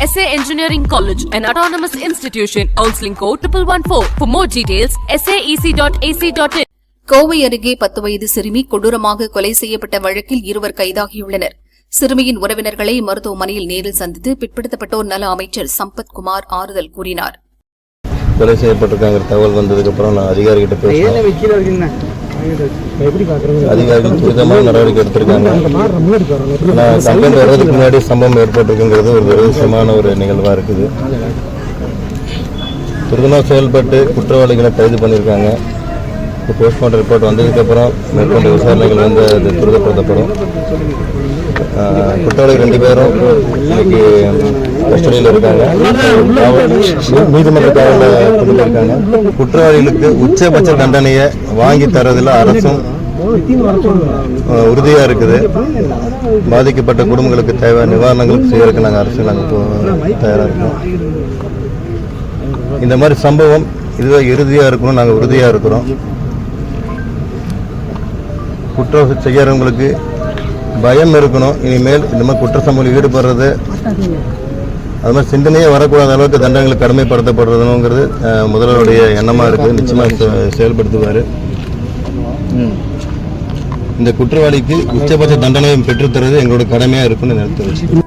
SA Engineering College, an autonomous institution. Counseling code 1114. For more details, saec.ac.in. Kovai அருகே 10 வயது சிறுமி கொடூரமாக கொலை செய்யப்பட்ட வழக்கில் 2 கைதாகியுள்ளனர். சிறுமியின் உறவினர்களை மருத்துவமனையில் நேரில் சந்தித்து பிற்படுத்தப்பட்டோர் நல அமைச்சர் சம்பத்குமார் ஆறுதல் கூறினார். கொலை செய்யப்பட்டிருக்காங்க தகவல் வந்ததுக்கு அப்புறம் நான் அதிகாரிகிட்ட பேசினேன். அதிகாரிகள் துரிதமான நடவடிக்கை எடுத்திருக்காங்க. கம்ப்ளைண்ட் வர்றதுக்கு முன்னாடி சம்பவம் ஏற்பட்டிருக்குங்கிறது ஒரு துரதிர்ஷ்டமான ஒரு நிகழ்வா இருக்குது. துரிதமாக செயல்பட்டு குற்றவாளிகளை கைது பண்ணியிருக்காங்க. போஸ்ட்மார்ட்டம் ரிப்போர்ட் வந்ததுக்கு அப்புறம் மேற்கொண்ட விசாரணைகள் வந்து அது துரிதப்படுத்தப்படும். குற்றவாளிகள் 2 பேரும் இன்னைக்கு கஸ்டடியில் இருக்காங்க. நீதிமன்ற காவலில் கொண்டு இருக்காங்க. குற்றவாளிகளுக்கு உச்சபட்ச தண்டனையை வாங்கி தரதில் அரசும் உறுதியா இருக்குது. பாதிக்கப்பட்ட குடும்பங்களுக்கு தேவை நிவாரணங்களுக்கு செய்யறதுக்கு நாங்கள் அரசு நாங்கள் தயாராக இருக்கோம். இந்த மாதிரி சம்பவம் இதுவே இறுதியா இருக்கணும். நாங்கள் உறுதியா இருக்கிறோம். குற்றம் செய்யறவங்களுக்கு பயம் இருக்கணும். இனிமேல் இந்த மாதிரி குற்ற சம்பவத்தில் ஈடுபடுறது அது மாதிரி சிந்தனையே வரக்கூடாத அளவுக்கு தண்டனைகள் கடுமைப்படுத்தப்படுறதுங்கிறது முதல்வருடைய எண்ணமா இருக்கு. நிச்சயமாக செயல்படுத்துவார். இந்த குற்றவாளிக்கு உச்சபட்ச தண்டனையை பெற்றுத்தருவது எங்களோட கடமையா இருக்குன்னு நினைத்து